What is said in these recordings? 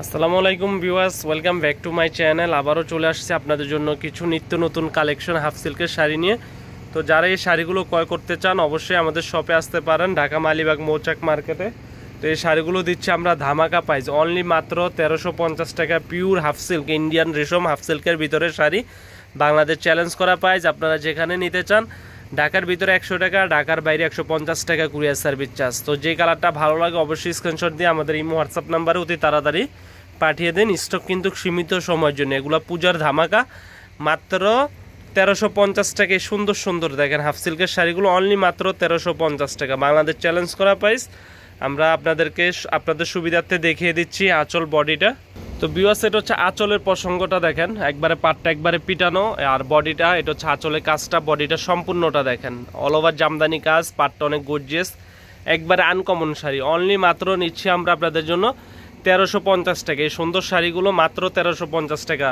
আসসালামু আলাইকুম viewers, welcome back to my channel. আবারও চলে আসছে আপনাদের জন্য কিছু নিত্য নতুন কালেকশন হাফ সিল্কের শাড়ি নিয়ে। তো যারা এই শাড়িগুলো ক্রয় করতে চান অবশ্যই আমাদের শপে আসতে পারেন, ঢাকা মালিবাগ মৌচাক মার্কেটে। তো এই শাড়িগুলো দিচ্ছি আমরা ধামাকা প্রাইস, অনলি মাত্র 1350 টাকা। পিওর হাফ সিল্ক, ইন্ডিয়ান রেশম হাফ সিল্কের ভিতরে শাড়ি, বাংলাদেশ চ্যালেঞ্জ করা প্রাইস। আপনারা যেখানে নিতে চান, ঢাকার ভিতরে 100 টাকা, ঢাকার বাইরে 150 টাকা কুরিয়ার সার্ভিস চার্জ। তো যে কালারটা ভালো লাগে অবশ্যই স্ক্রিনশট দিয়ে আমাদের ইমো হোয়াটসঅ্যাপ নাম্বারে অতি তাড়াতাড়ি পাঠিয়ে দেন। স্টক কিন্তু সীমিত সময়ের জন্য, এগুলো পূজার ধামাকা। মাত্র 1350 টাকায় সুন্দর সুন্দর দেখেন হাফ সিল্কের শাড়িগুলো, অনলি মাত্র 1350 টাকা, বাংলাদেশ চ্যালেঞ্জ করা প্রাইস। আমরা আপনাদেরকে আপনাদের সুবিধার্থে দেখিয়ে দিচ্ছি আঁচল বডিটা। তো ভিউয়ার্স, এটা হচ্ছে আঁচলের প্রসঙ্গটা দেখেন, একবারে পাটটা একবারে পিটানো, আর বডিটা এটা হচ্ছে আঁচলের কাজটা, বডিটা সম্পূর্ণটা দেখেন অল ওভার জামদানি কাজ, পাটটা অনেক গর্জিয়াস, একবারে আনকমন শাড়ি। অনলি মাত্র নিচ্ছি আমরা আপনাদের জন্য 1350 টাকা। এই সুন্দর শাড়িগুলো মাত্র 1350 টাকা।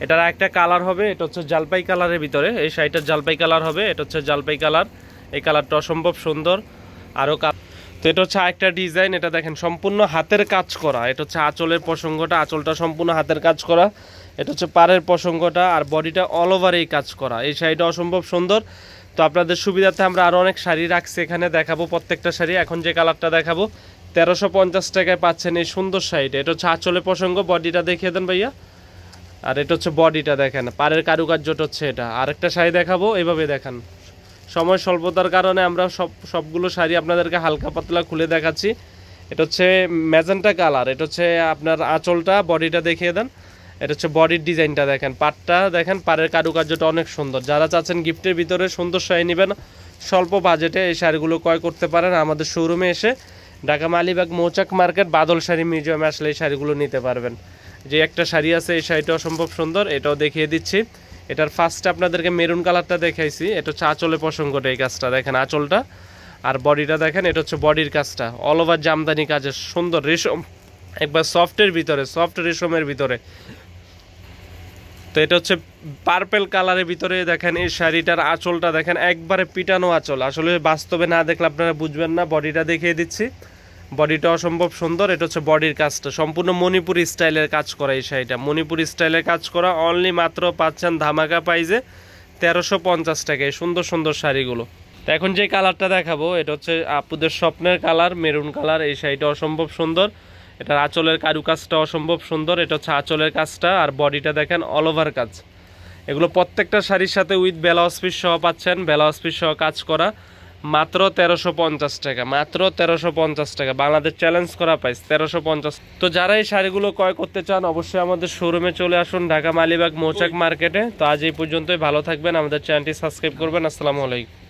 এটার একটা কালার হবে, এটা হচ্ছে জালপাই কালারের ভিতরে, এই শাড়িটার জালপাই কালার হবে, এটা হচ্ছে জালপাই কালার। এই কালারটা অসম্ভব সুন্দর। আরও তো এটা হচ্ছে আরেকটা ডিজাইন, এটা দেখেন সম্পূর্ণ হাতের কাজ করা। এটা হচ্ছে আঁচলের প্রসঙ্গটা, আঁচলটা সম্পূর্ণ হাতের কাজ করা। এটা হচ্ছে পাড়ের প্রসঙ্গটা, আর বডিটা অল ওভার এই কাজ করা। এই শাড়িটা অসম্ভব সুন্দর। তো আপনাদের সুবিধার্থে আমরা আরও অনেক শাড়ি রাখছি এখানে, দেখাবো প্রত্যেকটা শাড়ি। এখন যে কালারটা দেখাবো 1350 টাকায় পাচ্ছেন এই সুন্দর শাড়িটা। এটা হচ্ছে আঁচলের প্রসঙ্গ, বডিটা দেখিয়ে দেন ভাইয়া। আর এটা হচ্ছে বডিটা দেখেন, পাড়ের কারুকার্যটা হচ্ছে এটা। আরেকটা শাড়ি দেখাবো, এইভাবে দেখান। সময় স্বল্পতার কারণে আমরা সবগুলো শাড়ি আপনাদেরকে হালকা পাতলা খুলে দেখাচ্ছি। এটা হচ্ছে ম্যাজেন্টা কালার, এটা হচ্ছে আপনার আঁচলটা, বডিটা দেখিয়ে দেন। এটা হচ্ছে বডির ডিজাইনটা দেখেন, পাটটা দেখেন, পাড়ের কারুকার্যটা অনেক সুন্দর। যারা চাচ্ছেন গিফটের ভিতরে সুন্দর শাড়ি নেবেন স্বল্প বাজেটে, এই শাড়িগুলো ক্রয় করতে পারেন আমাদের শোরুমে এসে। ঢাকা মালিবাগ মৌচাক মার্কেট, বাদল শাড়ি মিউজিয়ামে আসলে এই শাড়িগুলো নিতে পারবেন। যে একটা শাড়ি আছে, এই শাড়িটা অসম্ভব সুন্দর, এটাও দেখিয়ে দিচ্ছি। এটার ফার্স্টে আপনাদেরকে মেরুন কালারটা দেখাইছি, এটা হচ্ছে আঁচলের প্রসঙ্গটা, এই কাজটা দেখেন আঁচলটা, আর বডিটা দেখেন, এটা হচ্ছে বডির কাজটা অল ওভার জামদানি কাজের সুন্দর রেশম, একবার সফটের ভিতরে, সফট রেশমের ভিতরে। তো এটা হচ্ছে পার্পেল কালারের ভিতরে দেখেন এই শাড়িটার আঁচলটা দেখেন, একবারে পিটানো আঁচল, আসলে বাস্তবে না দেখলে আপনারা বুঝবেন না। বডিটা দেখিয়ে দিচ্ছি, বডিটা অসম্ভব সুন্দর। এটা হচ্ছে বডির কাজটা সম্পূর্ণ মণিপুরি স্টাইলের কাজ করা। এই শাড়িটা মণিপুরি স্টাইলের কাজ করা, অনলি মাত্র পাচ্ছেন ধামাকা প্রাইজে 1350 টাকায় সুন্দর সুন্দর শাড়িগুলো। তো এখন যে কালারটা দেখাবো এটা হচ্ছে আপুদের স্বপ্নের কালার, মেরুন কালার। এই শাড়িটা অসম্ভব সুন্দর, এটার আঁচলের কারুকাজটা অসম্ভব সুন্দর। এটা হচ্ছে আঁচলের কাজটা, আর বডিটা দেখেন অল ওভার কাজ। এগুলো প্রত্যেকটা শাড়ির সাথে উইথ ব্লাউজ পিস সহ পাচ্ছেন, ব্লাউজ পিস সহ কাজ করা, মাত্র 1350 টাকা, মাত্র 1350 টাকা, বাংলাদেশ চ্যালেঞ্জ করা প্রাইস 1350। তো যারা এই শাড়িগুলো ক্রয় করতে চান অবশ্যই আমাদের শোরুমে চলে আসুন, ঢাকা মালিবাগ মৌচাক মার্কেটে। তো আজ এই পর্যন্তই, ভালো থাকবেন, আমাদের চ্যানেলটি সাবস্ক্রাইব করবেন। আসসালামু আলাইকুম।